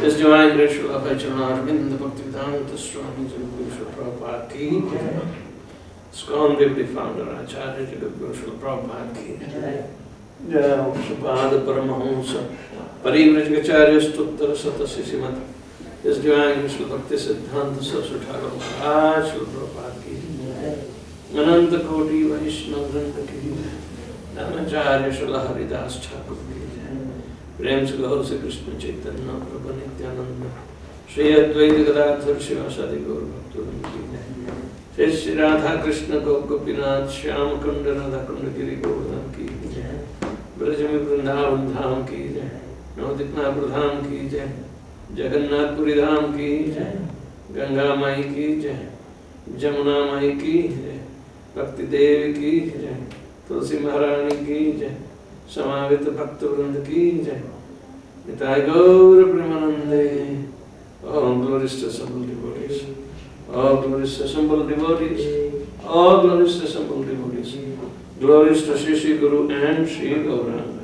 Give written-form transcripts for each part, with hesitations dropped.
His Divine Grace Srila Bhajana Arvind Bhaktivedanta Swami Srila Prabhupada ki ISKCON Deputy Founder Acharya Srila Prabhupada ki Jai Srila Paramahamsa Parivrajacharya Stuttar Satasi Srimad His Divine Grace Srila Bhakti Siddhanta Saraswati Thakur Maharaj Srila Prabhupada ki Ananta Koti Vaishnava Vrinda ki Dhanacharya Srila Haridas Thakur ki प्रेम से गौर से कृष्ण चैतन्य प्रभु नित्यानंद श्री अद्वैत गदाधर शिवासादि गौर भक्तवृंद की जय श्री राधा कृष्ण गोपीनाथ श्याम कुंड राधा कुंड गिरि गोवर्धन की जय ब्रज में वृंदावन धाम की जय नवदीपनापुर धाम की जय जगन्नाथपुरी धाम की जय गंगा माई की जय जमुना माई की जय भक्ति देवी की जय तुलसी महारानी की जय समावित भक्त वृंद की जय निताय गौर प्रेमानंदे all glories to assembled devotees, all glories to assembled devotees, all glories to assembled devotees, glories to Shri Shri Guru and Shri Gauranga.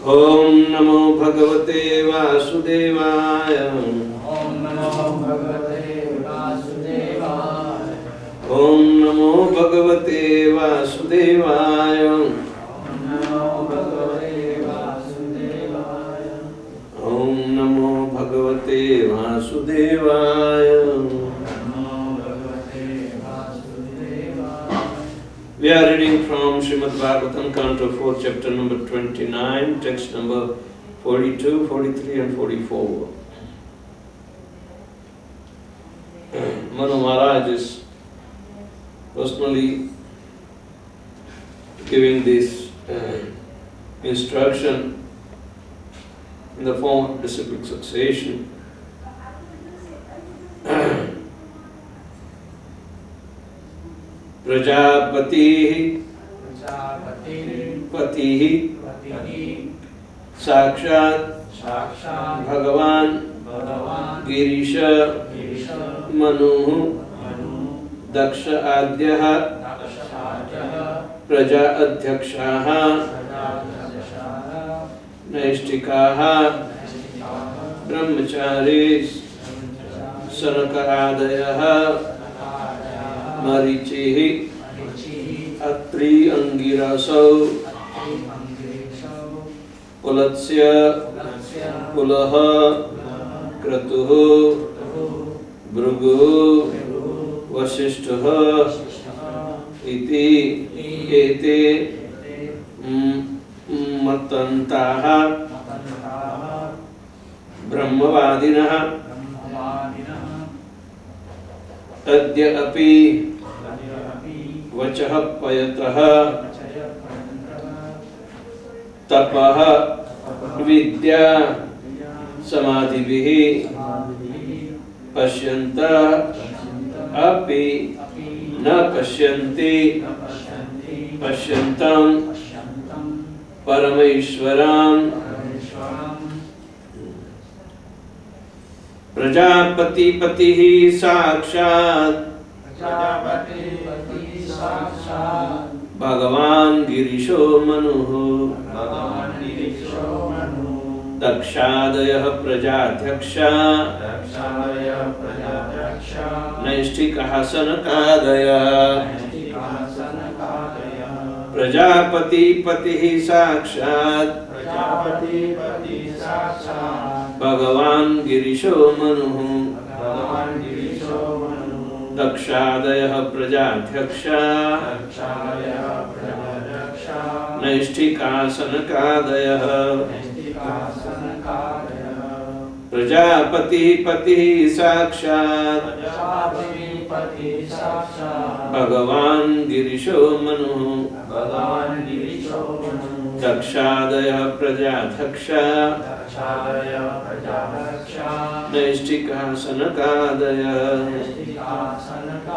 Om Namo Bhagavate Vasudevaya. Om Namo Bhagavate Vasudevaya. Om Namo Bhagavate Vasudevaya. Om Namo Bhagavate Vasudevaya. Om Namo Bhagavate Vasudevaya. We are reading from Srimad Bhagavatam, Canto 4, chapter number 29, text number 42, 43 and 44. Manu Maharaj is personally giving this instruction in the form of disciplic succession. Prajapati Pati Sakshat Bhagavan Girisha Manu Daksha Adyaha Praja Adhyakshaha Naistikaha Brahmacharis Sanaka Marichihi Atri Angirasau Pulatsya Pulaha Kratuhu Bhrugu Vasishtha Iti Ete Matantaha Brahmavadinaha Adya api Vachah payataha Tapaha Vidya Samadhibihi Pashyanta Api Na Pashyanti Pashyantam Paramaishwaram Prajapati Patihi Sakshat Bhagavan Girisho Manu Dakshadaya Prajadhyaksha Naistikaha Sanakadaya Prajapati Patihi Sakshat Bhagavan Girisho Manu Dakshadaya Prajadhyaksha Naistika Sanakadaya Prajapati Pati Sakshat Bhagavan Girisho Manu Dakshadaya Prajadhyaksha Naistika Sanakadaya Prajapati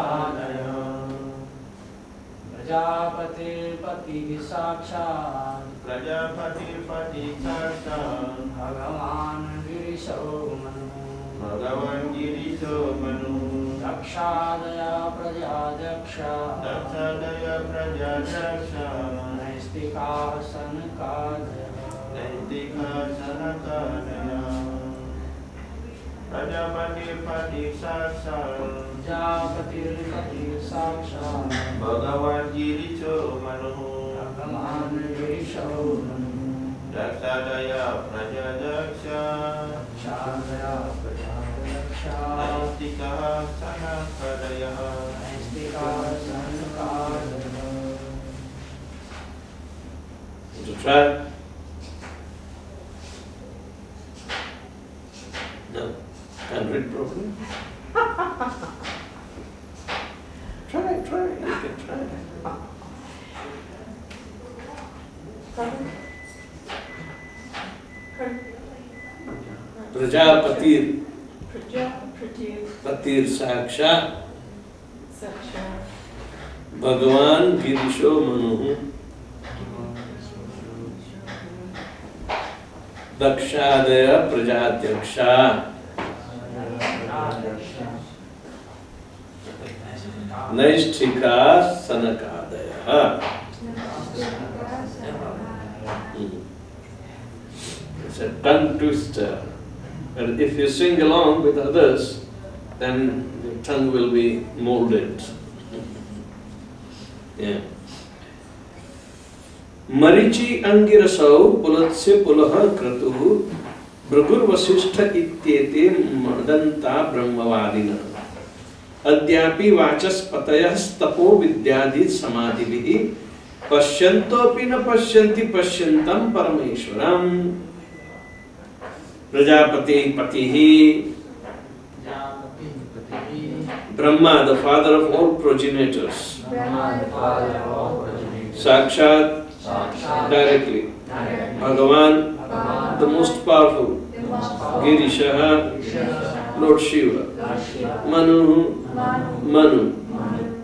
Pati Sakshat Bhagavan Girisho Manu Dakshadaya Prajadhyaksha Naistika Sanakadaya Prajapati Pati Sakshat Bhagavan Girisho Manu Dakshadaya Prajadhyaksha Naistika Sanakadaya To try? No, can't read properly. Try, you can try. Prajapati Patir Saksha Bhagavan Girisho Manu Dakshadaya Prajadhyaksha Naistika Sanakadaya. It's a tongue twister. But if you sing along with others, then your tongue will be molded. Yeah. Marichi Angirasau Pulatsya Pulaha Kratuhu Bhrugur Vasishtha Ityete Madanta Brahmavadina. Adyapi vachaspatayas tapo vidyadit samadhibihi Pashyantopi na pashyanti pashyantam parameshwaram Prajapati patihi Brahma, the father of all progenitors. Sakshat, directly. Bhagavan, the most powerful. Girishaha, Lord Shiva. Manu,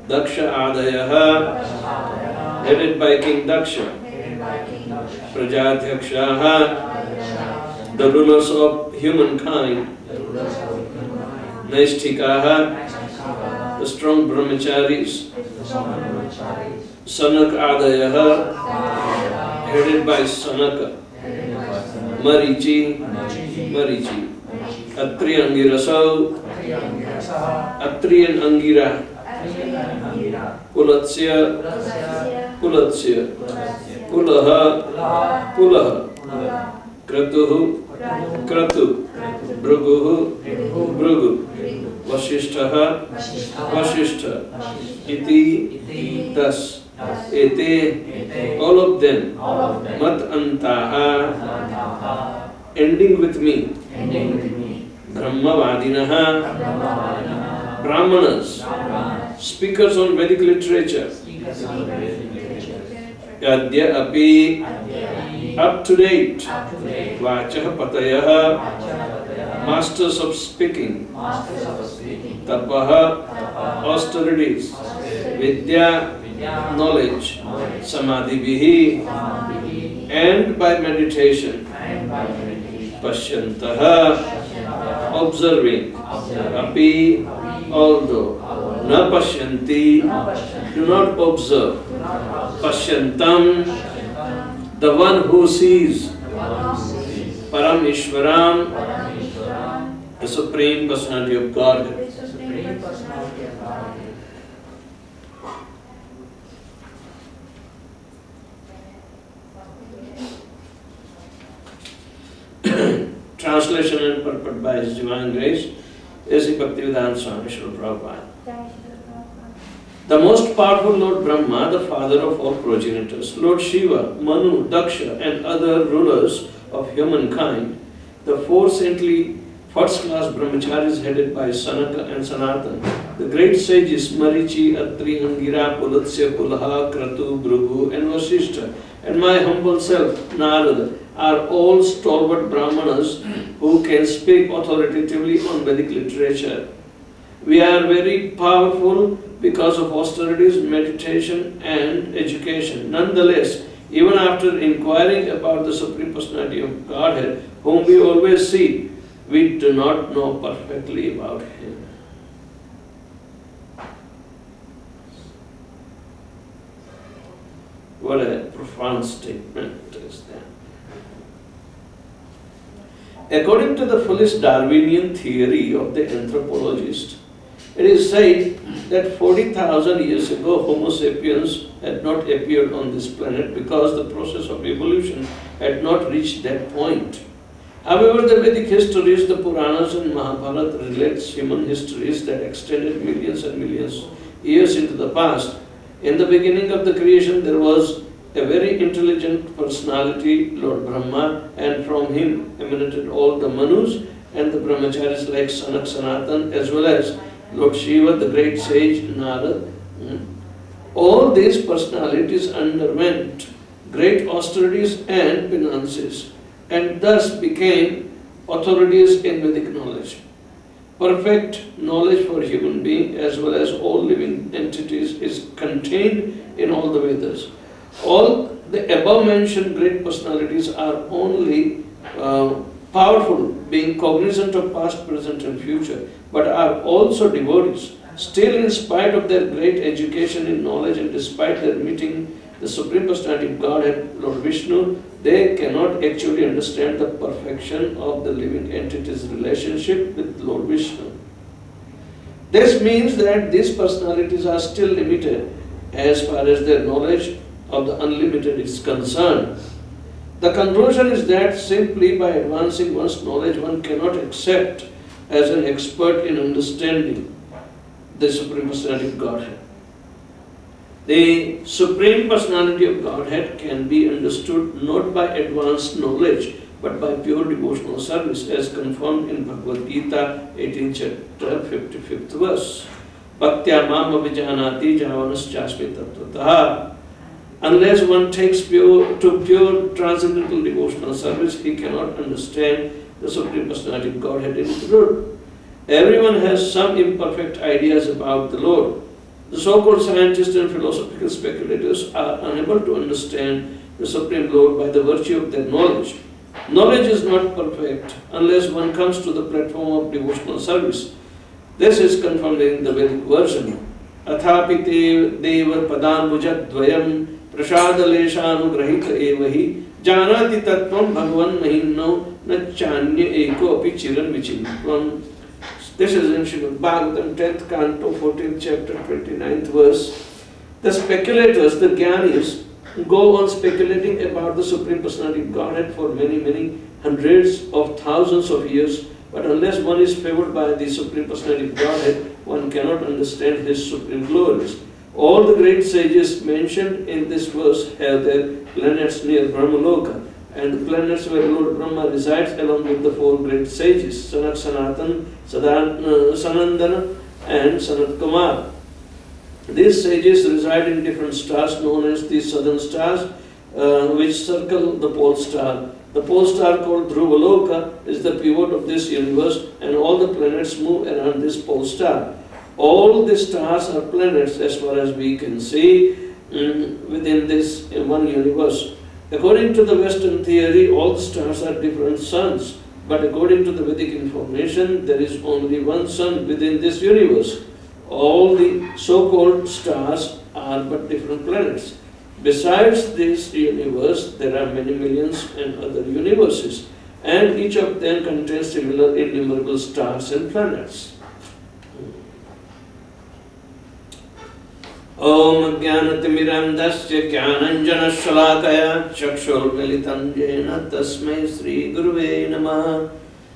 Daksha Adayaha, headed by King Daksha. Prajadhyakshaha, the rulers of humankind. Naishtikaha, the strong brahmacharis. Sanak Adayaha, headed by Sanaka. Marichi, Atriyan Angirasau, Atriyan Angira, Pulatsya, Pulaha, Kratu, Bhrugu, Vasishtaha, Iti, thus, Ete, all of them, Mat Antaha, ending with me, Brahmavadinaha, Brahmanas, speakers on Vedic literature, Yadya Api, up to date, Vachaha Patayaha, masters of speaking, Tapaha, austerities, Vidya, knowledge, Samadhibihi, and by meditation, Pashyantaha, observing, Api, although, Na Pashyanti, do not observe, Pashyantam, the one who sees, Parameshwaram, the Supreme Personality of Godhead. Translation and purport by His Divine Grace is Bhaktivedanta Swami Srila Prabhupada. The most powerful Lord Brahma, the father of all progenitors, Lord Shiva, Manu, Daksha, and other rulers of humankind, the four saintly first-class brahmacharis headed by Sanaka and Sanatan, the great sages Marichi, Atri, Angira, Pulatsya, Pulaha, Kratu, Bhrugu, and Vasishta, and my humble self, Narada, are all stalwart brahmanas who can speak authoritatively on Vedic literature. We are very powerful because of austerities, meditation, and education. Nonetheless, even after inquiring about the Supreme Personality of Godhead, whom we always see, we do not know perfectly about Him. What a profound statement is that. According to the foolish Darwinian theory of the anthropologist, it is said that 40,000 years ago Homo sapiens had not appeared on this planet because the process of evolution had not reached that point. However, the Vedic histories, the Puranas and Mahabharata relates human histories that extended millions and millions years into the past. In the beginning of the creation, there was a very intelligent personality, Lord Brahma, and from him emanated all the Manus and the brahmacharis like Sanak Sanatan, as well as Lord Shiva, the great sage Narada. All these personalities underwent great austerities and penances, and thus became authorities in Vedic knowledge. Perfect knowledge for human being as well as all living entities is contained in all the Vedas. All the above mentioned great personalities are only powerful, being cognizant of past, present and future, but are also devotees. Still, in spite of their great education in knowledge and despite their meeting the Supreme Personality of Godhead, Lord Vishnu, they cannot actually understand the perfection of the living entity's relationship with Lord Vishnu. This means that these personalities are still limited as far as their knowledge of the unlimited is concerned. The conclusion is that simply by advancing one's knowledge, one cannot accept as an expert in understanding the Supreme Personality of Godhead. The Supreme Personality of Godhead can be understood not by advanced knowledge, but by pure devotional service, as confirmed in Bhagavad Gita, 18th chapter, 55th verse. Bhaktya mam abhijanati javanaschasmi tattvataha. Unless one takes pure transcendental devotional service, he cannot understand the Supreme Personality of Godhead in truth. Everyone has some imperfect ideas about the Lord. The so-called scientists and philosophical speculators are unable to understand the Supreme Lord by the virtue of their knowledge. Knowledge is not perfect unless one comes to the platform of devotional service. This is confirmed in the Vedic version. Athapi te deva padanbujat dvayam prasadaleshanugrahita evahi janati tattvam bhagavan mahinno nachanya eko api chiran vichintvam. This is in Srimad Bhagavatam, 10th canto, 14th chapter, 29th verse. The speculators, the Jnanis, go on speculating about the Supreme Personality of Godhead for many hundreds of thousands of years, but unless one is favored by the Supreme Personality of Godhead, one cannot understand His supreme glories. All the great sages mentioned in this verse have their planets near Brahmaloka, and the planets where Lord Brahma resides along with the four great sages, Sanak Sanatan, Sanandana and Sanat Kumar. These sages reside in different stars known as the southern stars, which circle the pole star. The pole star called Dhruvaloka is the pivot of this universe, and all the planets move around this pole star. All the stars are planets as far as we can see within this one universe. According to the Western theory, all the stars are different suns, but according to the Vedic information, there is only one sun within this universe. All the so-called stars are but different planets. Besides this universe, there are many millions and other universes, and each of them contains similar innumerable stars and planets. Om Jnanatimirandasya Jnananjanashalakaya Chakshurmilitam Jena Tasmai Sri Guruve Namah.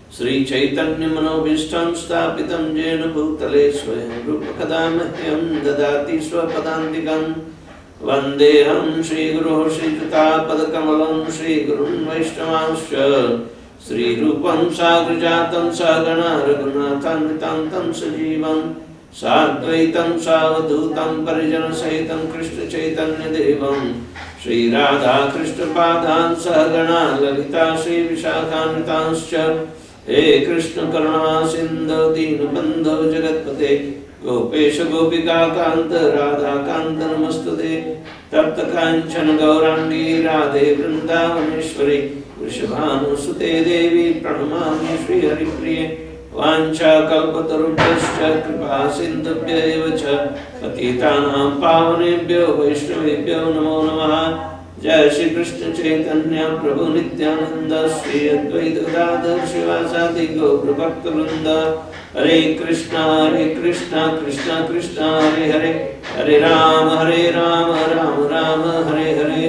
Sri Chaitanya Manobhishtam Stapitam Jena Bhutale Swayam Rupakadamahyam Dadati Swapadantikam Vandeham Sri Guru Sri Juta Padakamalam Sri Gurun Vaishnavasya Sri Rupam Sagrajatam Sagana Raghunathan Nitantam Sajivam Sadvaitam Savadutam Parijana Sahitam Krishna Chaitanya Devam Sri Radha Krishna Padhan Sahagana Lalita Sri Vishakhanitanscha He Krishna Karuna Sindhu Deenabandhu Jagatpate Gopesha Gopika Kanta Radha Kanta Namastade Tapta Kanchana Gaurangi Radhe Vrindavaneshwari Vrishabhanu Sute Devi Pranamami Sri Haripriye Vancha kalpatarubhyascha kripa sindhubhya eva cha patitanam pavanebhyo vaishnavebhyo namo namaha. Jai Shri Krishna Chaitanya Prabhu Nityananda Shri Advaita Gadadhar Shivasadi Gaura Bhakta Vrinda. Hare Krishna Krishna Krishna Hare Hare Hare Rama Rama Hare Hare.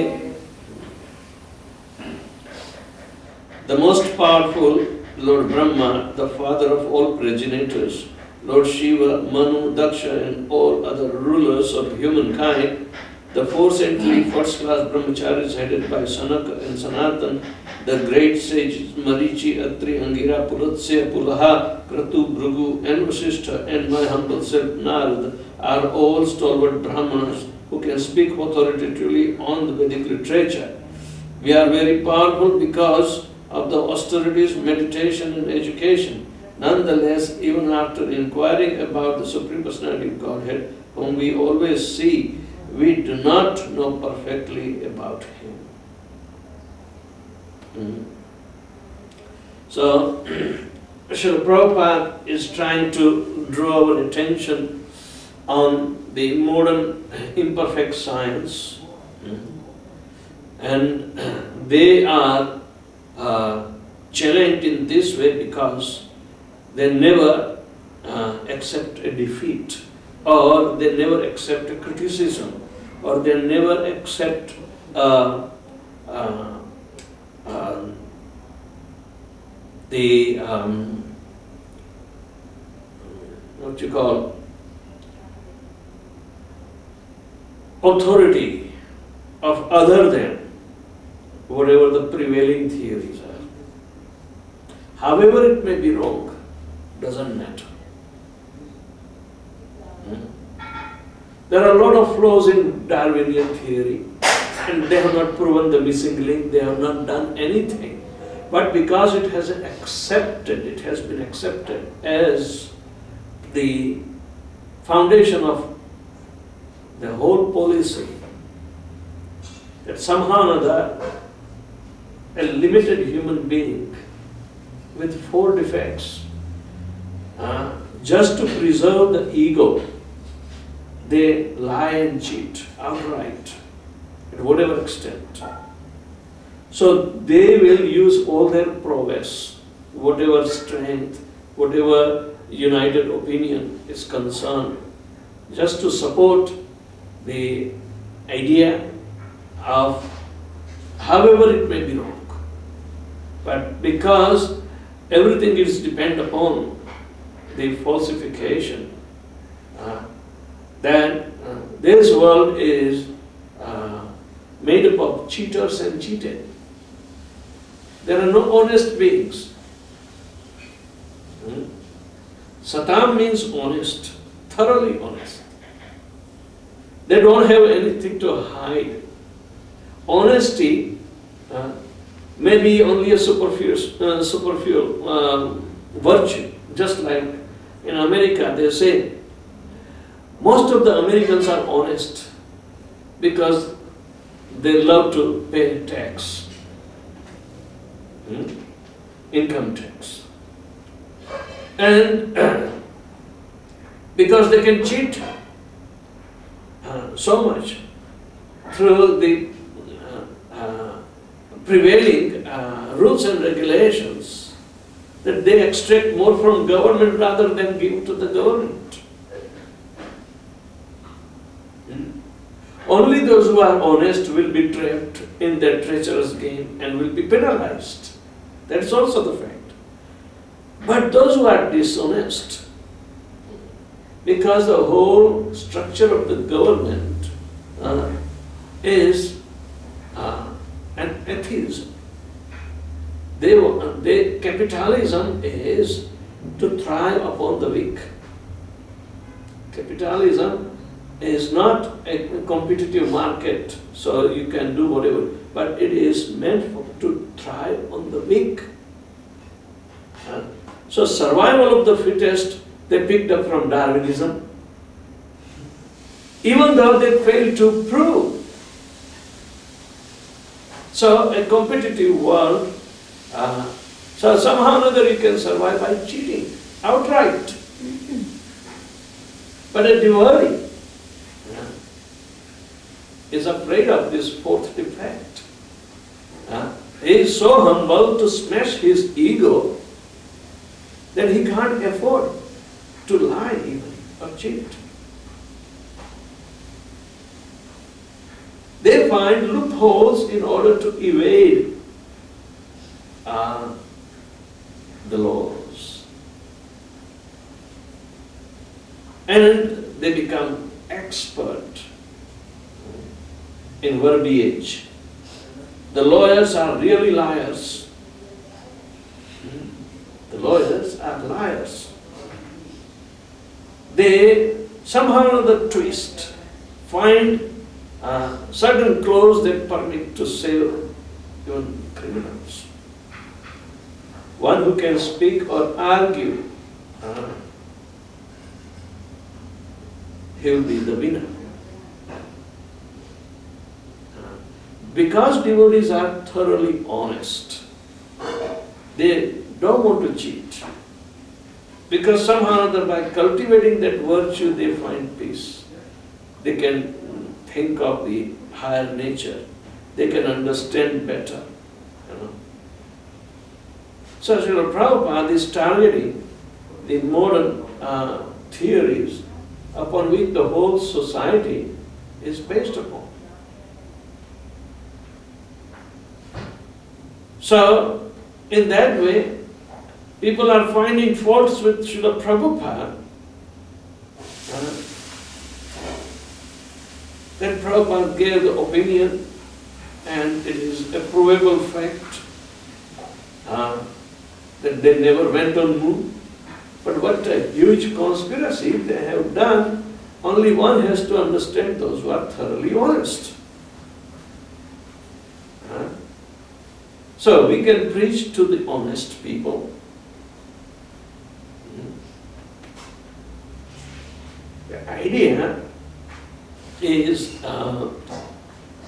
The most powerful Lord Brahma, the father of all progenitors, Lord Shiva, Manu, Daksha and all other rulers of humankind, the four saintly first-class brahmacharis headed by Sanaka and Sanatan, the great sages Marichi, Atri, Angira, Pulatsya, Pulaha, Kratu, Bhrigu and Vasishtha and my humble self Narada are all stalwart Brahmanas who can speak authoritatively on the Vedic literature. We are very powerful because of the austerities, meditation and education. Nonetheless, even after inquiring about the Supreme Personality of Godhead, whom we always see, we do not know perfectly about Him. So, Srila Prabhupada is trying to draw our attention on the modern imperfect science, and they are challenged in this way because they never accept a defeat, or they never accept a criticism, or they never accept authority of other than whatever the prevailing theories are. However it may be wrong, doesn't matter. There are a lot of flaws in Darwinian theory, and they have not proven the missing link, they have not done anything. But because it has been accepted as the foundation of the whole policy, that somehow or other a limited human being with 4 defects, just to preserve the ego, they lie and cheat outright, at whatever extent. So they will use all their prowess, whatever strength, whatever united opinion is concerned, just to support the idea of however it may be wrong. But because everything is dependent upon the falsification, then this world is made up of cheaters and cheated. There are no honest beings. Satam means honest, thoroughly honest. They don't have anything to hide. Honesty may be only a superficial virtue. Just like in America, they say most of the Americans are honest because they love to pay tax, income tax. And because they can cheat so much through the prevailing rules and regulations, that they extract more from government rather than give to the government. Only those who are honest will be trapped in their treacherous game and will be penalized. That's also the fact. But those who are dishonest, because the whole structure of the government is an atheism. Capitalism is to thrive upon the weak. Capitalism is not a competitive market, so you can do whatever, but it is meant to thrive on the weak. So survival of the fittest, they picked up from Darwinism, even though they failed to prove. So a competitive world, so somehow or another you can survive by cheating outright. But a devotee is afraid of this 4th defect. He is so humble to smash his ego that he can't afford to lie even or cheat. They find loopholes in order to evade the laws. And they become expert in verbiage. The lawyers are really liars. The lawyers are liars. They somehow or other twist, find certain clause that permit to save even criminals. One who can speak or argue, he will be the winner. Because devotees are thoroughly honest, they don't want to cheat. Because somehow or other, by cultivating that virtue, they find peace. They can think of the higher nature. They can understand better. So Srila Prabhupada is targeting the modern theories upon which the whole society is based upon. So, in that way, people are finding faults with Srila Prabhupada Then Prabhupada gave the opinion, and it is a provable fact that they never went on moon. But what a huge conspiracy they have done. Only one has to understand those who are thoroughly honest. So we can preach to the honest people. The idea is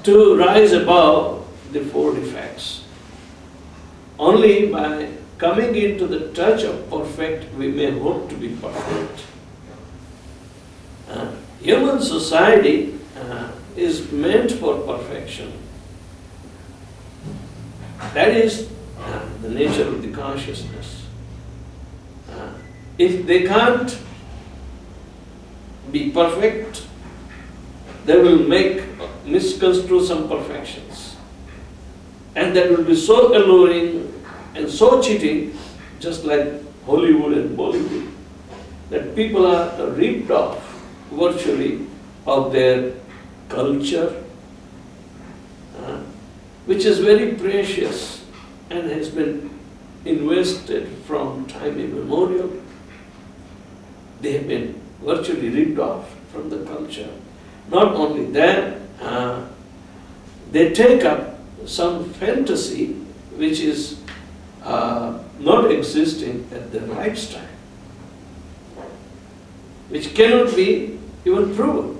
to rise above the four defects. Only by coming into the touch of perfect, we may hope to be perfect. Human society is meant for perfection. That is the nature of the consciousness. If they can't be perfect, they will misconstrue some perfections. And that will be so alluring and so cheating, just like Hollywood and Bollywood, that people are ripped off virtually of their culture, which is very precious and has been invested from time immemorial. They have been virtually ripped off from the culture. Not only that, they take up some fantasy which is not existing at their lifestyle, which cannot be even proven.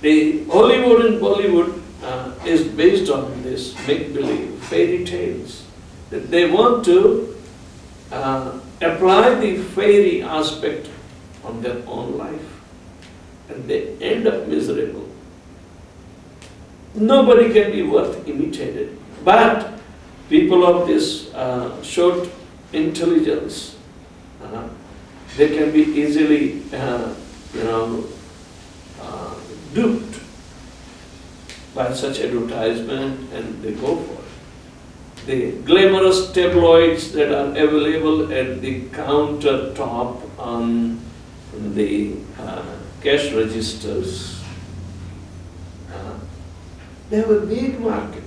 The Hollywood and Bollywood is based on this make-believe, fairy tales, that they want to apply the fairy aspect on their own life, and they end up miserable. Nobody can be worth imitated, but people of this short intelligence, they can be easily, duped by such advertisement, and they go for it. The glamorous tabloids that are available at the countertop on the cash registers, they have a big market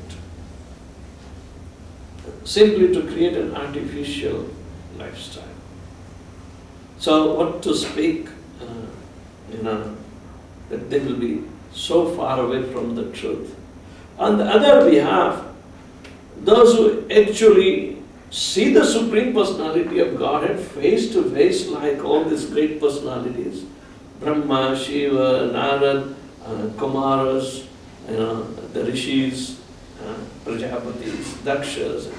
simply to create an artificial lifestyle. So what to speak, that they will be so far away from the truth. On the other behalf, those who actually see the Supreme Personality of Godhead face to face, like all these great personalities, Brahma, Shiva, Narad, Kumaras, the Rishis, Prajapatis, Dakshas,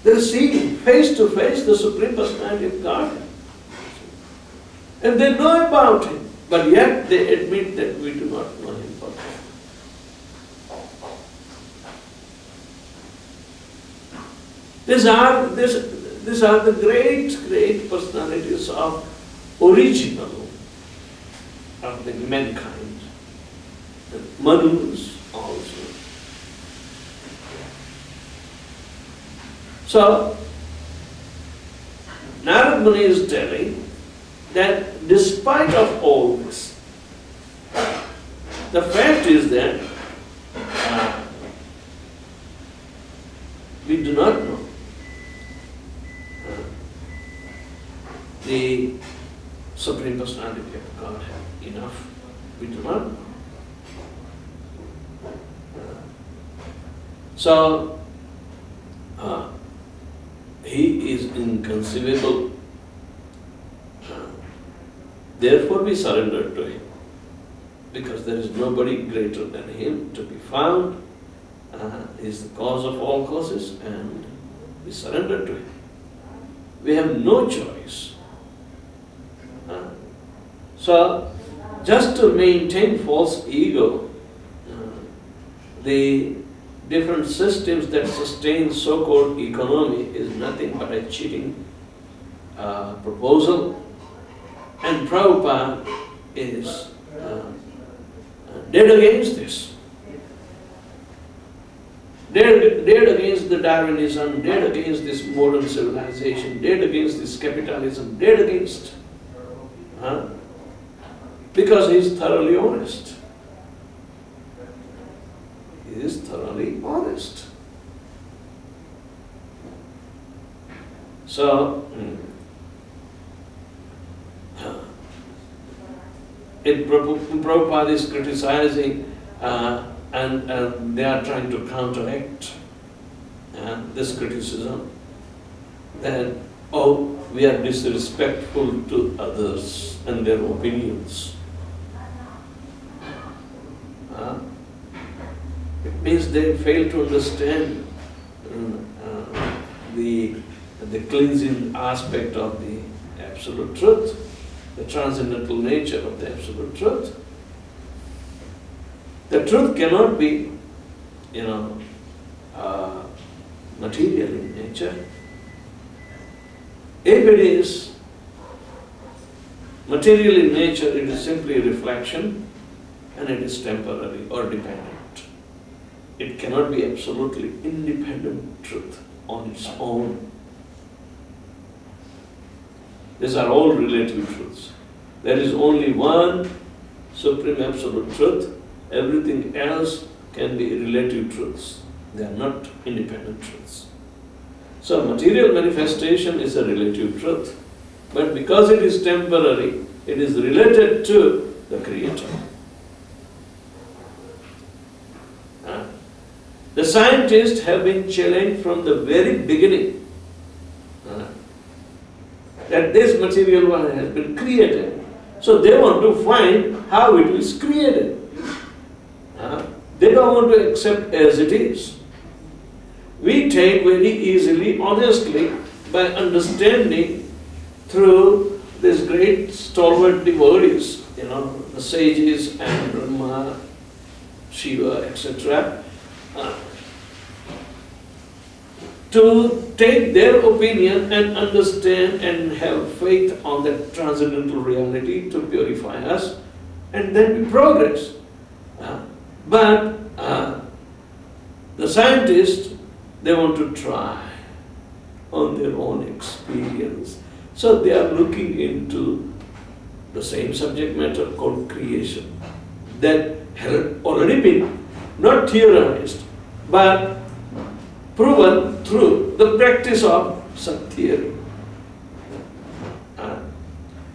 they see face to face the Supreme Personality of Godhead. And they know about Him, but yet they admit that we do not know Him perfectly. These are the great personalities of original of the mankind. The Manus also. So, Narad Muni is telling that despite of all this, the fact is that we do not know the Supreme Personality of Godhead enough. We do not know. So, He is inconceivable. Therefore we surrender to Him, because there is nobody greater than Him to be found. He is the cause of all causes, and we surrender to Him. We have no choice. So, just to maintain false ego, the different systems that sustain so-called economy is nothing but a cheating proposal. And Prabhupada is dead against this. Dead against the Darwinism, dead against this modern civilization, dead against this capitalism, dead against Because he is thoroughly honest. He is thoroughly honest. So, Prabhupada is criticizing and they are trying to counteract this criticism that, we are disrespectful to others and their opinions. It means they fail to understand the cleansing aspect of the absolute truth, the transcendental nature of the absolute truth. The truth cannot be, material in nature. If it is material in nature, it is simply a reflection and it is temporary or dependent. It cannot be absolutely independent truth on its own. These are all relative truths. There is only one supreme absolute truth. Everything else can be relative truths. They are not independent truths. So material manifestation is a relative truth. But because it is temporary, it is related to the Creator. The scientists have been challenged from the very beginning that this material world has been created. So they want to find how it is created. They don't want to accept as it is. We take very easily, honestly, by understanding through these great stalwart devotees, the sages and Brahma, Shiva, etc., to take their opinion and understand and have faith on that transcendental reality to purify us, and then we progress. But the scientists, they want to try on their own experience. So they are looking into the same subject matter called creation that had already been not theorized, but proven through the practice of some theory.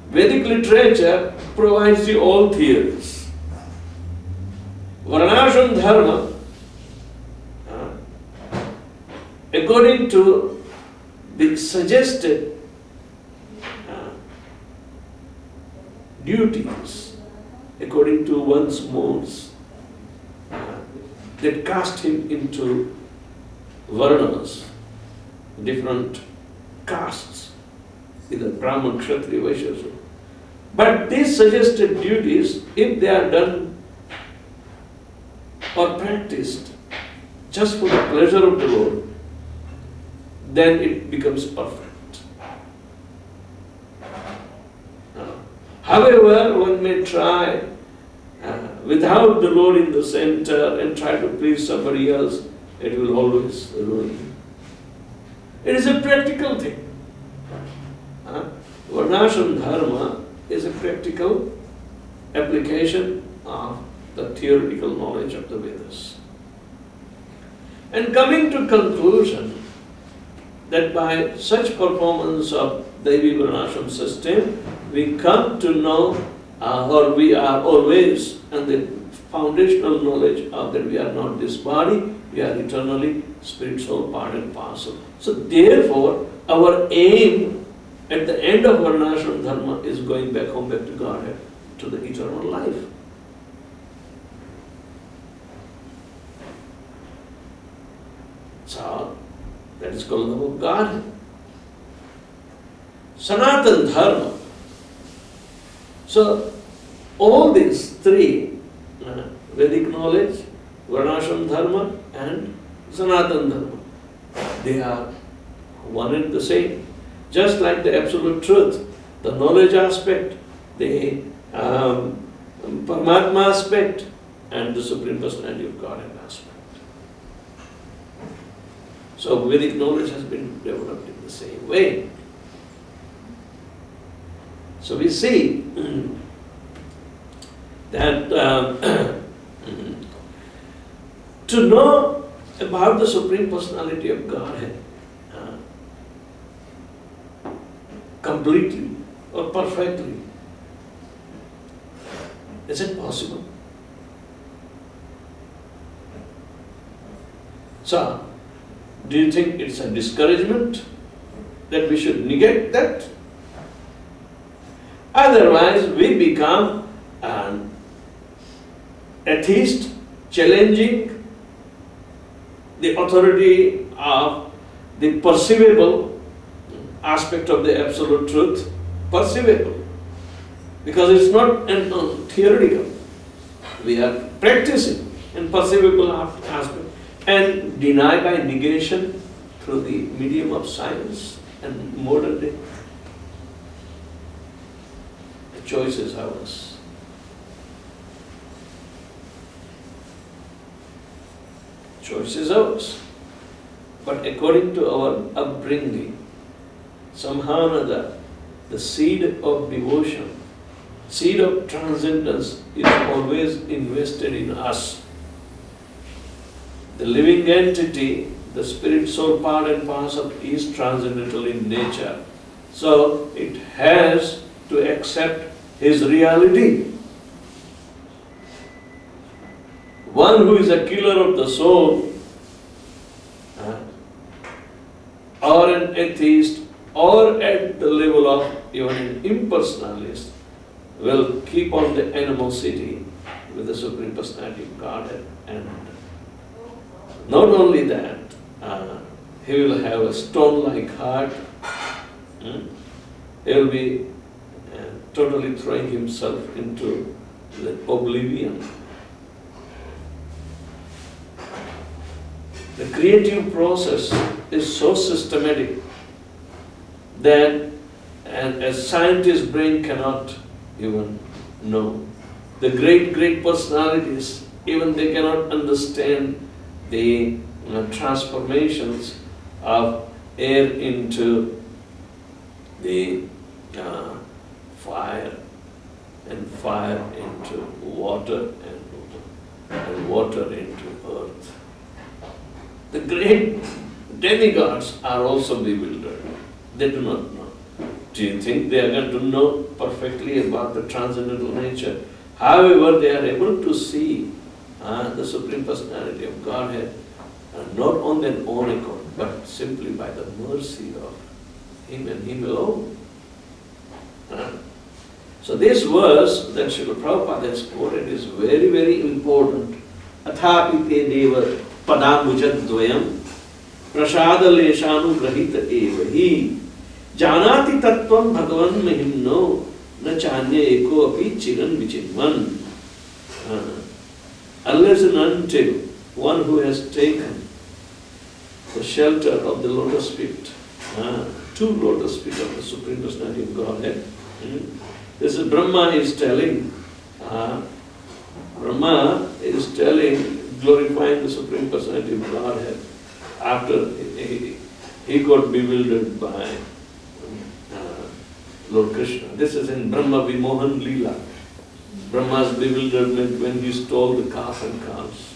Vedic literature provides you all theories. Varnashram dharma, according to the suggested duties, according to one's modes, that cast him into varnas, different castes, either Brahman, Kshatriya, Vaishya. But these suggested duties, if they are done or practiced just for the pleasure of the Lord, then it becomes perfect. However, one may try without the Lord in the center and try to please somebody else, it will always ruin. It is a practical thing. Varnashram dharma is a practical application of the theoretical knowledge of the Vedas. And coming to conclusion that by such performance of Devi Varnashram system, we come to know or we are always in the foundational knowledge of that we are not this body, we are eternally spirit, soul, part and parcel. So therefore, our aim at the end of Varnashram dharma is going back home, back to Godhead, to the eternal life. So, that is called love of God. Sanatana dharma. So, all these three, Vedic knowledge, Varnashram dharma and Sanatana dharma, they are one and the same. Just like the absolute truth, the knowledge aspect, the Paramatma aspect, and the Supreme Personality of Godhead aspect. So Vedic knowledge has been developed in the same way. So we see that to know about the Supreme Personality of Godhead completely or perfectly, is it possible? So, do you think it's a discouragement that we should negate that? Otherwise, we become an atheist, challenging the authority of the perceivable aspect of the absolute truth. Perceivable. Because it's not theoretical. We are practicing in perceivable aspect and deny by negation through the medium of science and modern day. The choice is ours. Choice is ours. But according to our upbringing, somehow or other, the seed of devotion, seed of transcendence is always invested in us. The living entity, the spirit, soul, part and parcel is transcendental in nature. So it has to accept his reality. One who is a killer of the soul, or an atheist, or at the level of even an impersonalist, will keep on the animosity with the Supreme Personality of Godhead. And not only that, he will have a stone-like heart. He will be totally throwing himself into the oblivion. The creative process is so systematic that a scientist's brain cannot even know. The great personalities, even they cannot understand the transformations of air into the fire, and fire into water, and water into earth. The great demigods are also bewildered. They do not know. Do you think they are going to know perfectly about the transcendental nature? However, they are able to see the Supreme Personality of Godhead not on their own account, but simply by the mercy of Him and Him alone. So this verse that Srila Prabhupada has quoted is very, very important. Athapi te deva padambujadvayam prasadaleshanugrahita evahi janati tattvam bhagavan mahimno na chanya eko api chiran vichinman. Unless and until one who has taken the shelter of the lotus feet, two lotus feet of the Supreme Personality of Godhead. This is Brahma is telling, glorifying the Supreme Personality of Godhead after he got bewildered by Lord Krishna. This is in Brahma Vimohan Leela. Brahma's bewilderment when he stole the calf and calves.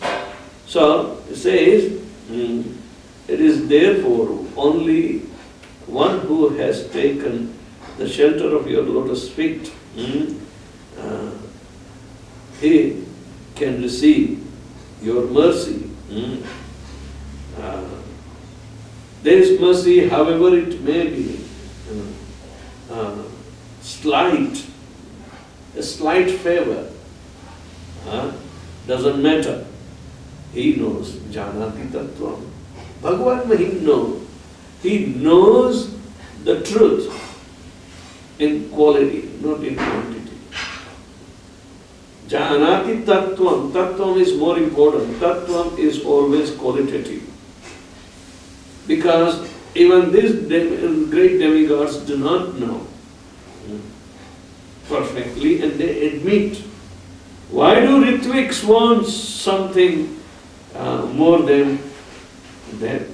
So, it says, it is therefore only one who has taken the shelter of your lotus feet, he can receive your mercy. There is mercy, however it may be, slight, a slight favor, doesn't matter. He knows, janati tattvam. Bhagavan Mahim knows. He knows the truth in quality, not in quantity. Janati tattvam. Tattvam is more important. Tattvam is always qualitative. Because even these great demigods do not know perfectly, and they admit. Why do Ritviks want something more than that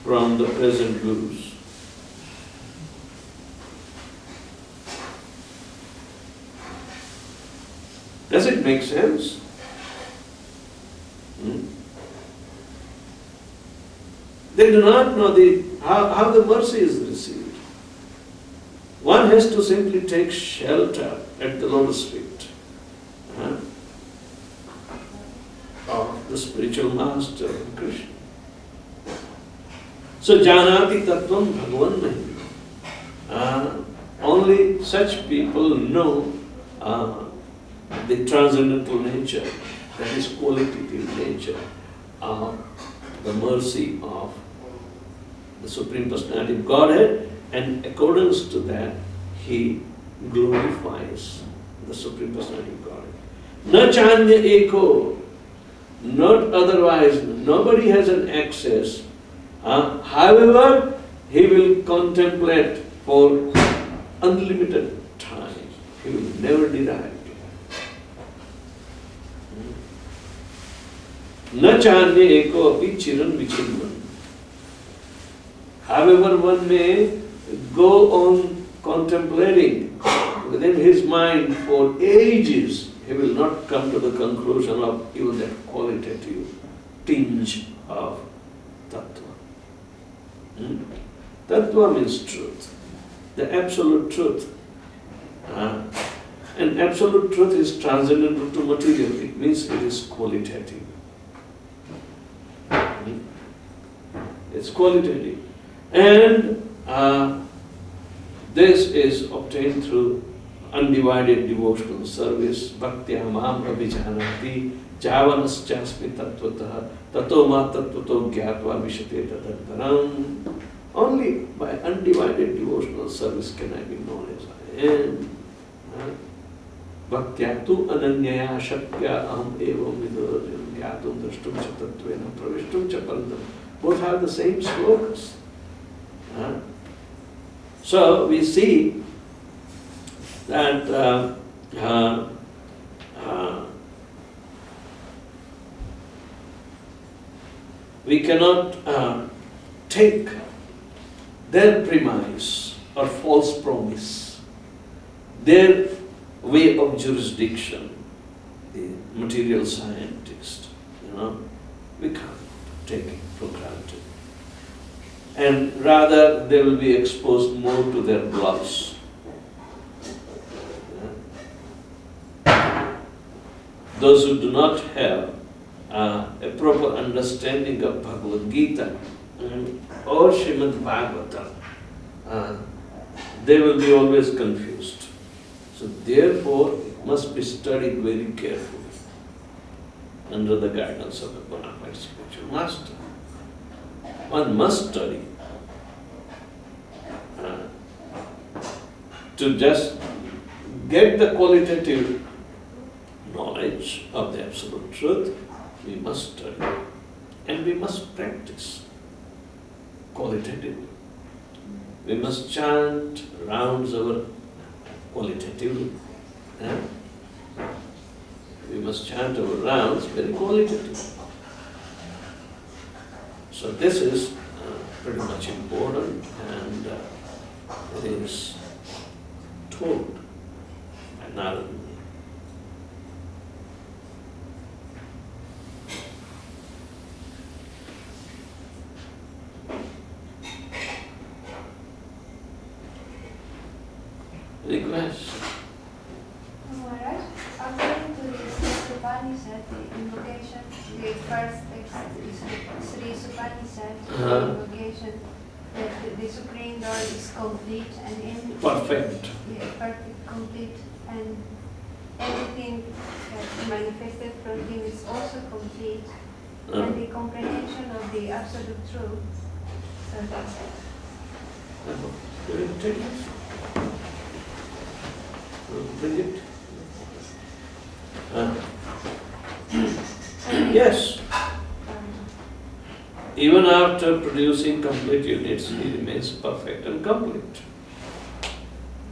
from the present gurus? Does it make sense? They do not know how the mercy is received. One has to simply take shelter at the lotus feet of the spiritual master, Krishna. So, janati tattvam bhagavan nahi. Only such people know the transcendental nature, that is qualitative nature of the mercy of the Supreme Personality of Godhead, and accordance to that, he glorifies the Supreme Personality of Godhead. Na chanya eko, not otherwise, nobody has an access. However, he will contemplate for unlimited time. He will never derive. Na chanya eko api chiran vichimman. However, one may go on contemplating within his mind for ages, he will not come to the conclusion of even that qualitative tinge of tattva. Tattva means truth, the absolute truth. And absolute truth is transcendental to material, it means it is qualitative. It's qualitative. And this is obtained through undivided devotional service. Bhaktya mam abhijanati javanaschasmi tattvataha tato ma tattvato gyatva vishate tadantaram. Only by undivided devotional service can I be known as I am. Bhaktya tu ananyaya shakya aham evam vidurajam gyatum drashtum cha tattvena pravishtum cha parandam. Both have the same slokas. So we see that we cannot take their premise or false promise, their way of jurisdiction, the material scientist, we can't take it for granted. And rather they will be exposed more to their bluffs. Those who do not have a proper understanding of Bhagavad Gita or Srimad Bhagavatam, they will be always confused. So therefore, it must be studied very carefully under the guidance of a bona fide spiritual master. One must study to just get the qualitative knowledge of the absolute truth. We must study and we must practice qualitatively. We must chant rounds our qualitatively. We must chant our rounds very qualitatively. So this is pretty much important, and it is told by Narada. Any questions? Maharaj, according to the Upanishad, the invocation, the first text is Sri Upanishad, the invocation that the Supreme Lord is complete and in Perfect. Yeah, perfect, complete, and everything that manifested from Him is also complete, and the comprehension of the absolute truth. So that's it. Bridget? Yes. Even after producing complete units, he remains perfect and complete.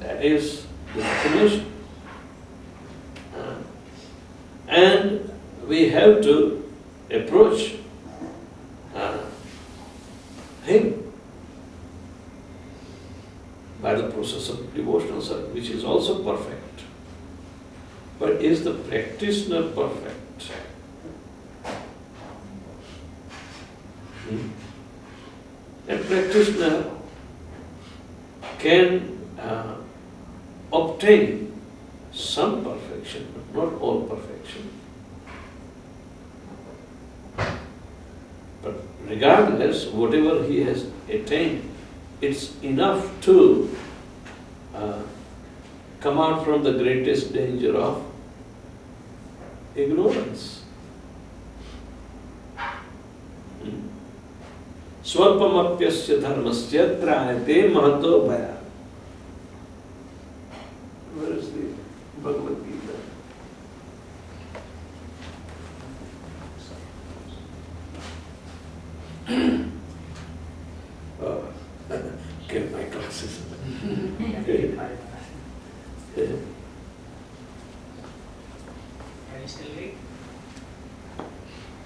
That is the definition. And we have to approach him by the process of devotional service, which is also perfect. But is the practitioner perfect? A practitioner can obtain some perfection, but not all perfection. But regardless, whatever he has attained, it's enough to come out from the greatest danger of ignorance. Swalpamapyasya dharmasya trayate mahato bhaya. Where is the Bhagavad Gita? Get my glasses. Can you still read?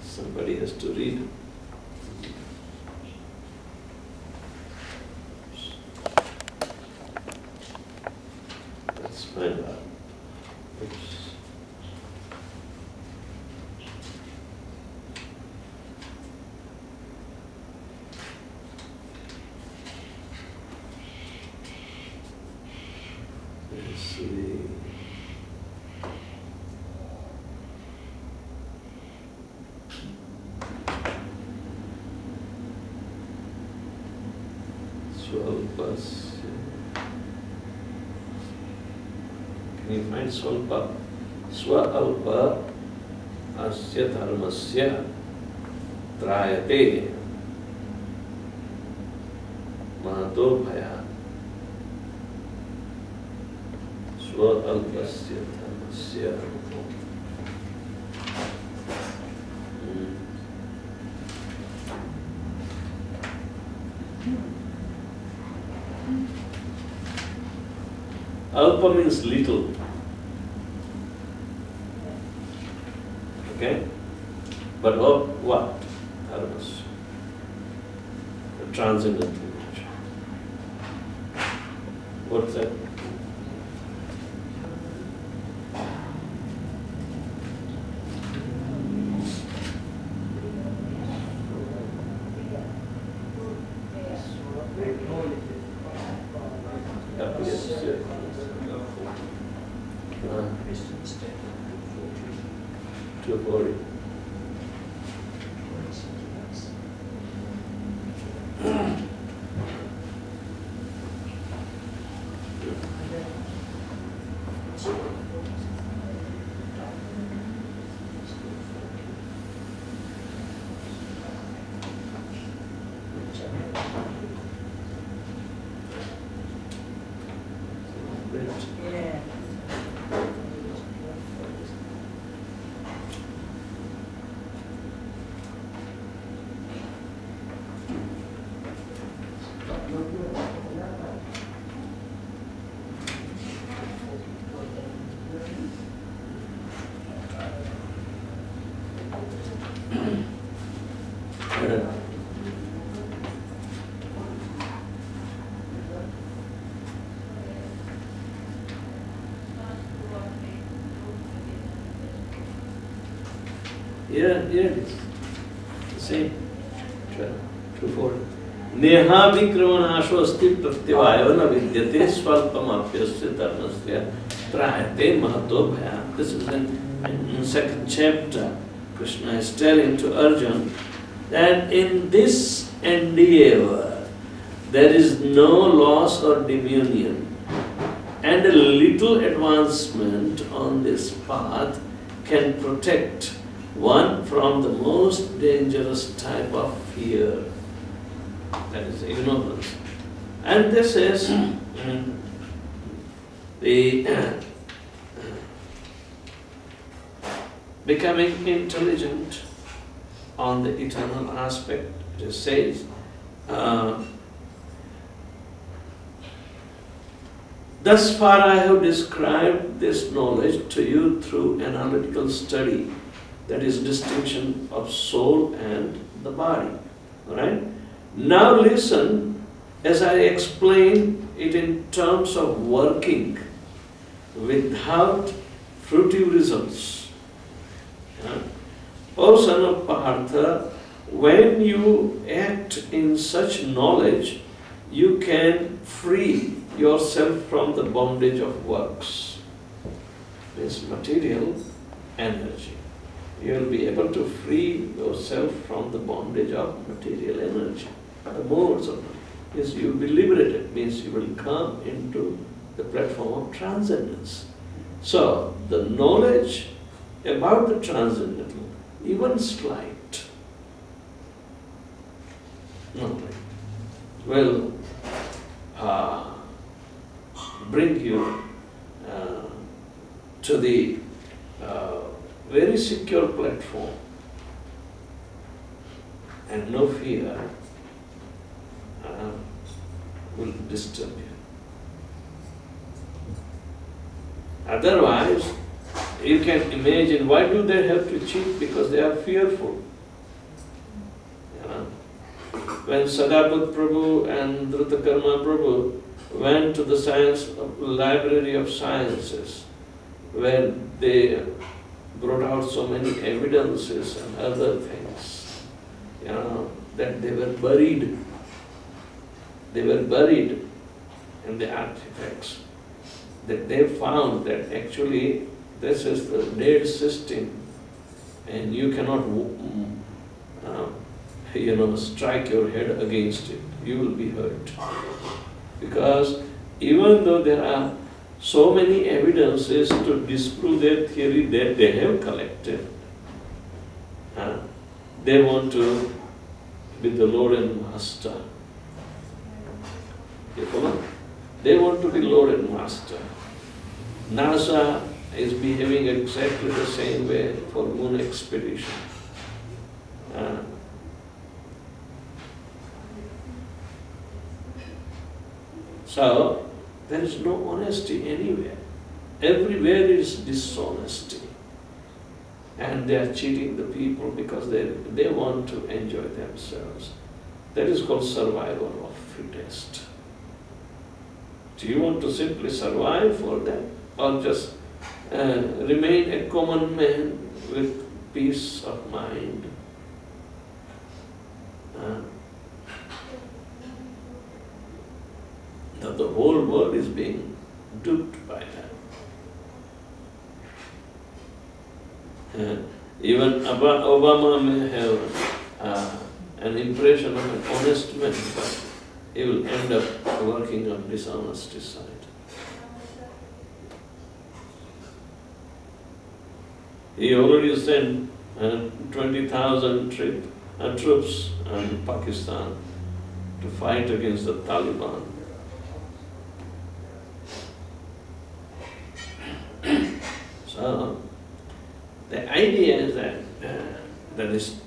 Somebody has to read. That's fine. Oops. Let's see. Swalpasya. Can you find swalpa? Swalpa asya dharmasya trayate mahato bhaya. Swalpasya dharmasya. Alpa means little. Okay? But of what? Dharmas. The transcendental nature. What's that? To body. Here it is. The same. Two-fold. Neha vikramanaso asti pratyavaya na vidyate swalpamapyasya dharmasya trayate mahato bhaya. This is in second chapter. Krishna is telling to Arjuna that in this endeavor there is no loss or diminution, and a little advancement on this path can protect one from the most dangerous type of fear, that is ignorance. And this is the becoming intelligent on the eternal aspect. It says, thus far I have described this knowledge to you through analytical study, that is distinction of soul and the body. All right? Now listen as I explain it in terms of working without fruitive results. O son of Partha, when you act in such knowledge, you can free yourself from the bondage of works. This material energy. You will be able to free yourself from the bondage of material energy. The modes of means you will be liberated, means you will come into the platform of transcendence. So, the knowledge about the transcendental, even slight knowledge, will bring you to the very secure platform, and no fear will disturb you. Otherwise, you can imagine, why do they have to cheat? Because they are fearful. When Sadabhut Prabhu and Drutakarma Prabhu went to the Library of Sciences, where they brought out so many evidences and other things, that they were buried. They were buried in the artifacts. That they found that actually this is the dead system, and you cannot, strike your head against it. You will be hurt. Because even though there are so many evidences to disprove their theory that they have collected, they want to be the Lord and Master. You follow? They want to be Lord and Master. NASA is behaving exactly the same way for moon expedition. So, there is no honesty anywhere. Everywhere is dishonesty. And they are cheating the people because they want to enjoy themselves. That is called survival of fittest. Do you want to simply survive for that, or just remain a common man with peace of mind? Now the whole world is being duped by that. Even Obama may have an impression of an honest man, but he will end up working on dishonesty side. He already sent 20,000 troops in Pakistan to fight against the Taliban. So, the idea is that is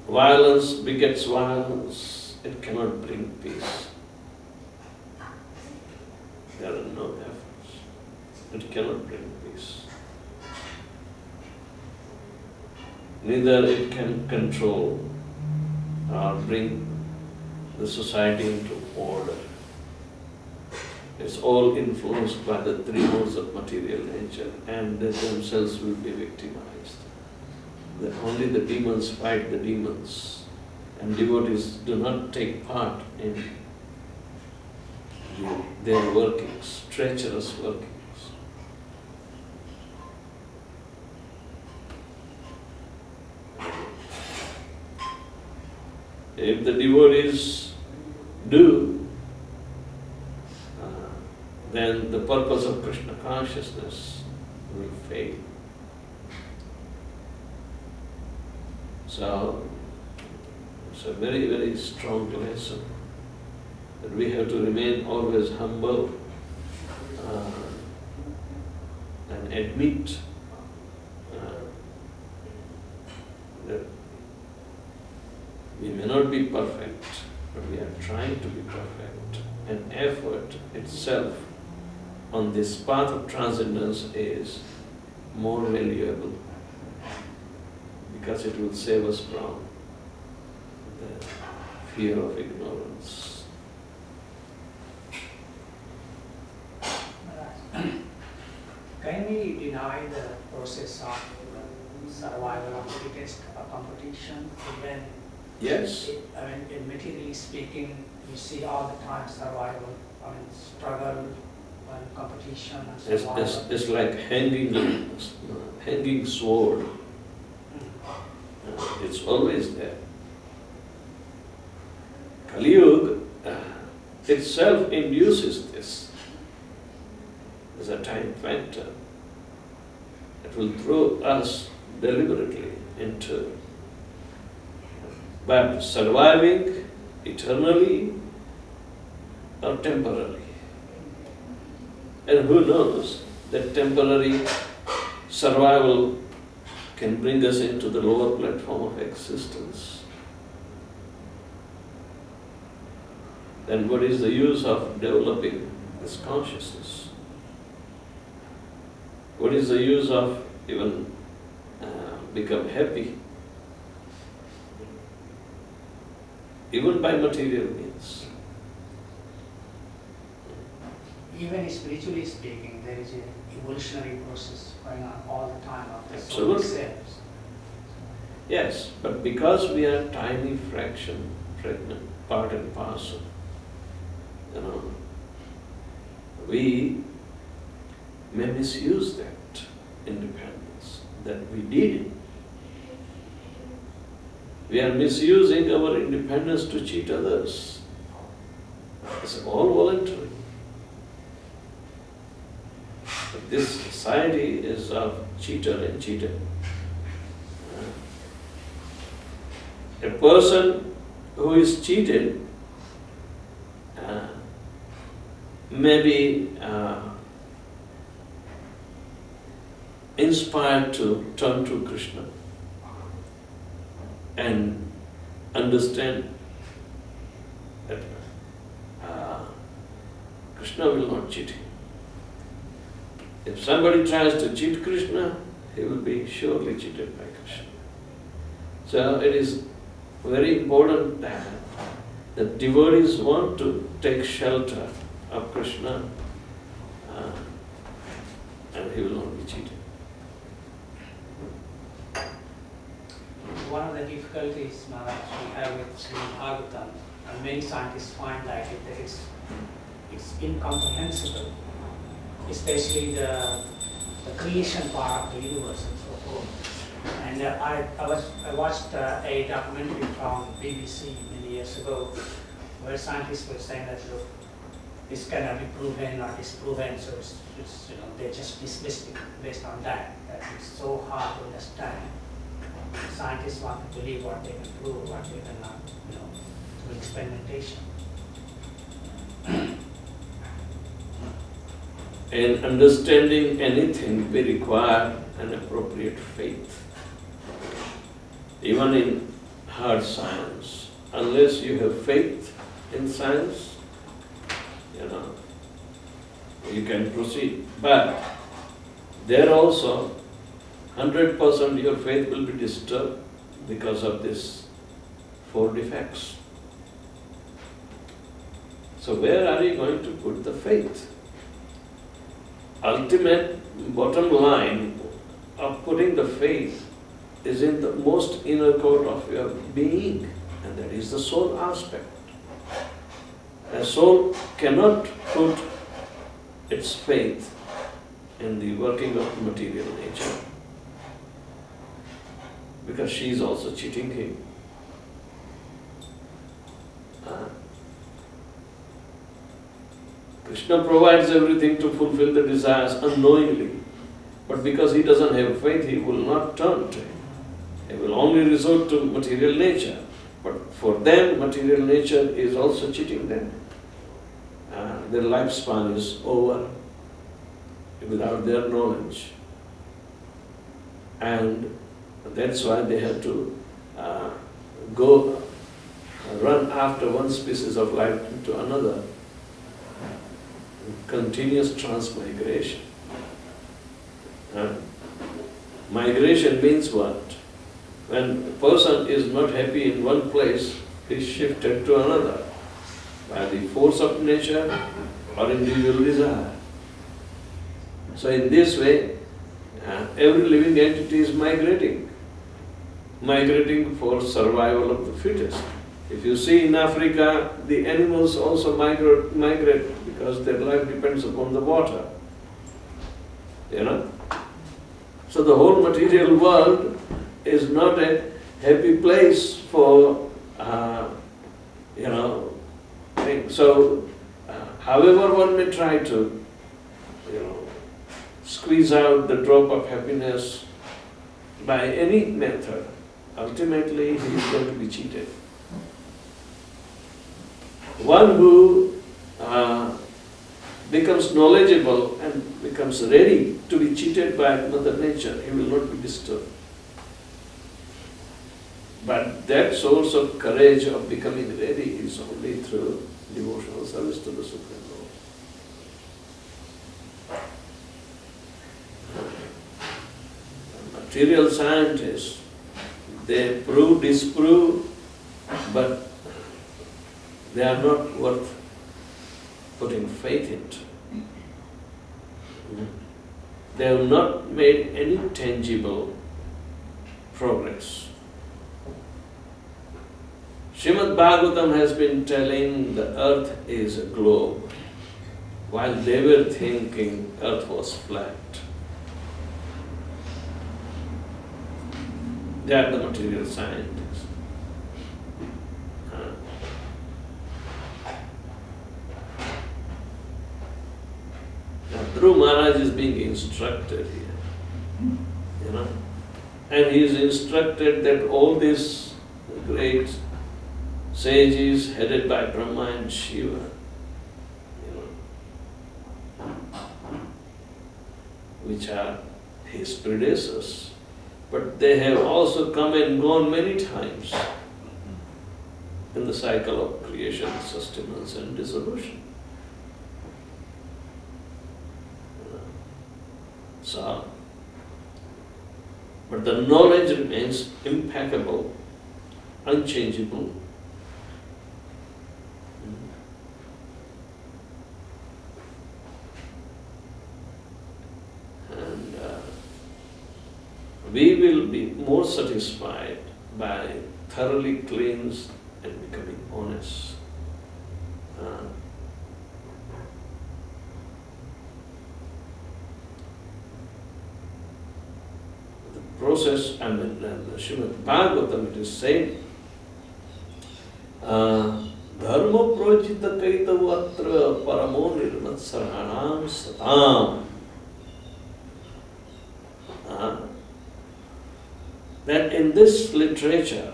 violence begets violence, it cannot bring peace. There are no efforts. It cannot bring peace. Neither it can control or bring the society into order. It's all influenced by the three modes of material nature, and they themselves will be victimized. Only the demons fight the demons, and devotees do not take part in their workings, treacherous workings. If the devotees do, then the purpose of Krishna consciousness will fail. So, it's a very, very strong lesson that we have to remain always humble and admit that we may not be perfect, but we are trying to be perfect. And effort itself on this path of transcendence is more valuable because it will save us from the fear of ignorance. we deny the process of survival of fittest competition when, Yes. in materially speaking, you see all the time survival, struggle and competition and survival. It's like hanging sword. It's always there. Kali Yuga itself induces this as a time factor. It will throw us deliberately into but surviving eternally or temporarily. And who knows that temporary survival can bring us into the lower platform of existence. Then what is the use of developing this consciousness? What is the use of even become happy? Even by material means. Even spiritually speaking, there is an evolutionary process going on all the time of the soul Absolutely. itself. Yes, but because we are tiny fragment, part and parcel, we may misuse that independence that we did. We are misusing our independence to cheat others. It's all voluntary. But this society is of cheater and cheated. A person who is cheated may be inspired to turn to Krishna and understand that Krishna will not cheat him. If somebody tries to cheat Krishna, he will be surely cheated by Krishna. So it is very important that the devotees want to take shelter of Krishna and he will not be cheated. One of the difficulties Maharaj, we have with Srimad Bhagavatam, and many scientists find that it's incomprehensible, especially the creation part of the universe and so forth. And I watched a documentary from BBC many years ago where scientists were saying that look, this cannot be proven or disproven, so it's they just dismissed it based on that it's so hard to understand. Scientists want to believe what they can prove, what they cannot, through experimentation. In understanding anything, we require an appropriate faith. Even in hard science, unless you have faith in science, you can proceed. But there also, 100% your faith will be disturbed because of these 4 defects. So where are you going to put the faith? Ultimate bottom line of putting the faith is in the most inner core of your being, and that is the soul aspect. A soul cannot put its faith in the working of material nature, because she is also cheating him. Krishna provides everything to fulfill the desires unknowingly, but because he doesn't have faith, he will not turn to him. He will only resort to material nature. But for them, material nature is also cheating them. Their lifespan is over without their knowledge. And that's why they have to run after one species of life to another. Continuous transmigration. Migration means what? When a person is not happy in one place, he is shifted to another by the force of nature or individual desire. So in this way, every living entity is migrating for survival of the fittest. If you see in Africa, the animals also migrate because their life depends upon the water. So the whole material world is not a happy place for, things. So, however one may try to, squeeze out the drop of happiness by any method, ultimately he is going to be cheated. One who becomes knowledgeable and becomes ready to be cheated by Mother Nature, he will not be disturbed. But that source of courage of becoming ready is only through devotional service to the Supreme Lord. Material scientists, they prove, disprove, but they are not worth putting faith into. They have not made any tangible progress. Srimad Bhagavatam has been telling the earth is a globe, while they were thinking earth was flat. They are the material scientists. Now, Dhruv Maharaj is being instructed here, and he is instructed that all these great sages headed by Brahma and Shiva, which are his predecessors, but they have also come and gone many times in the cycle of creation, sustenance and dissolution. So, but the knowledge remains impeccable, unchangeable. And we will be more satisfied by thoroughly cleansed and becoming honest. Process, the Srimad Bhagavatam, it is said, Dharma projita kaitavatra paramo nirmatsaranam satam. That in this literature,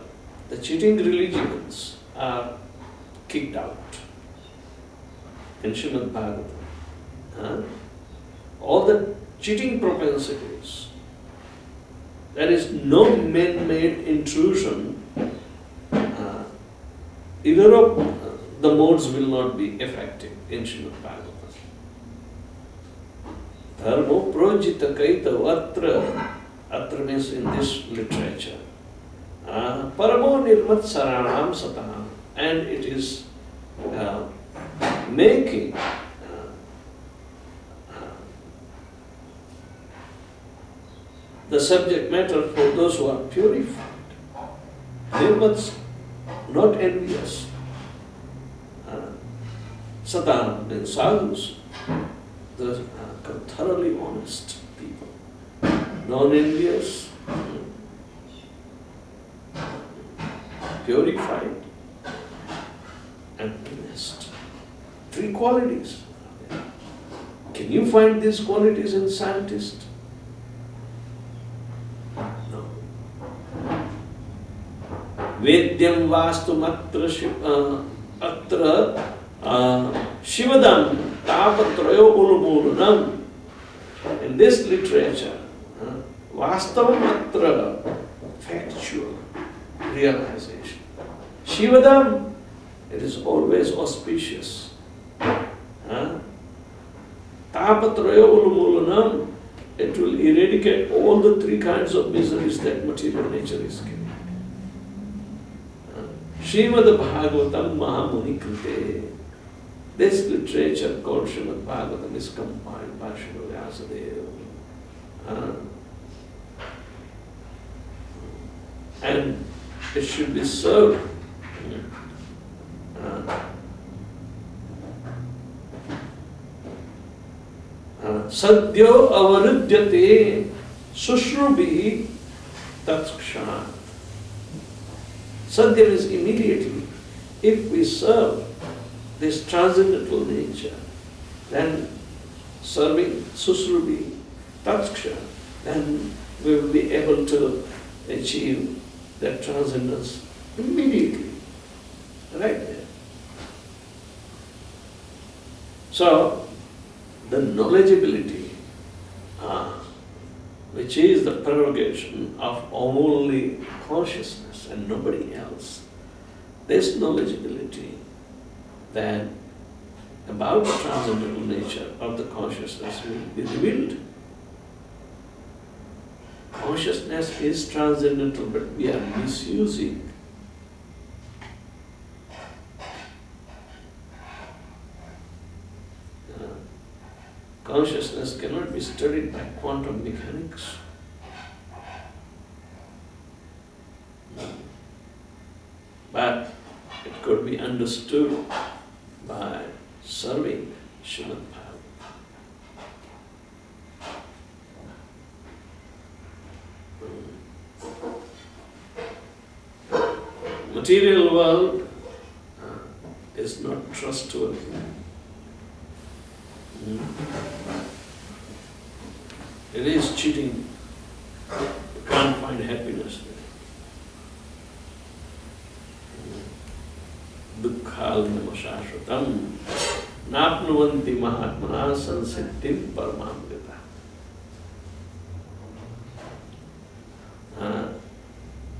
the cheating religions are kicked out. In Srimad Bhagavatam. All the cheating propensities, there is no man-made intrusion. Either of the modes will not be effective in Srimad Bhagavatam. Dharmo projita kaitavatra, atra means in this literature. Paramo nirmat saranam satanam, and it is making the subject matter for those who are purified. Nirmat, not envious. Satanam means sadhus, the thoroughly honest people. Non-envious, purified, and honest. Three qualities. Can you find these qualities in scientists? No. Vedyam vastum atra shivadam tapatrayo ulumulunam. In this literature, vastavam atra, factual realization. Shivadam, it is always auspicious. Tapatrayo ulumulanam, it will eradicate all the three kinds of miseries that material nature is giving. Srimad Bhagavatam Mahamuni Krite. This literature called Srimad Bhagavatam is compiled by Vedavyasapriya. and it should be served. Sadhyo avarudyate sushrubhi tatskshana. Sadhya is immediately. If we serve this transcendental nature, then serving sushrubhi tatskshana, then we will be able to achieve that transcendence immediately, right there. So, the knowledgeability, which is the prerogation of only consciousness and nobody else, this knowledgeability then about the transcendental nature of the consciousness will be revealed. Consciousness is transcendental, but we are misusing. Consciousness cannot be studied by quantum mechanics. But it could be understood by serving Srimad Bhagavatam. Material world is not trustworthy. It is cheating. You can't find happiness there. Dukkhalnam shashvatam napnuvanti mahatmana sansiddhim paramamrita.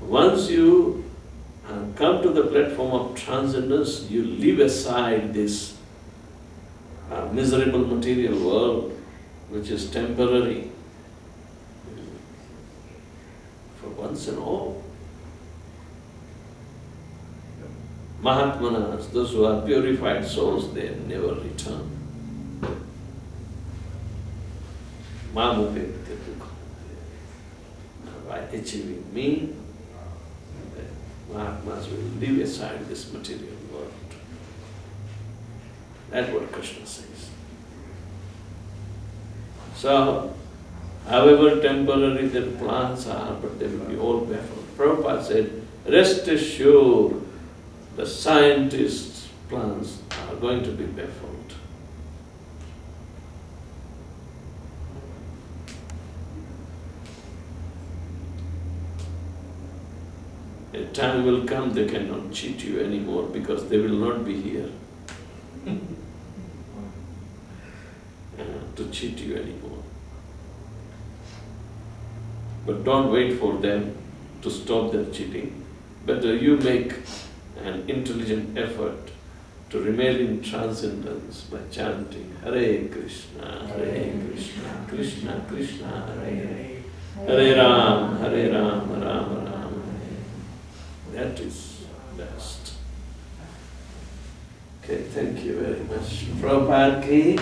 Once you come to the platform of transcendence, you leave aside this miserable material world, which is temporary, for once and all. Mahatmanas, those who are purified souls, they never return. By achieving me, the Mahatmas will leave aside this material world. That's what Krishna says. So, however temporary their plans are, but they will be all baffled. Prabhupada said, rest assured, the scientists' plans are going to be baffled. A time will come they cannot cheat you anymore because they will not be here to cheat you anymore. But don't wait for them to stop their cheating. Better you make an intelligent effort to remain in transcendence by chanting Hare Krishna, Krishna Krishna, Hare Hare, Hare Ram, Ram Ram. That is best. Okay, thank you very much. Prabhupada ki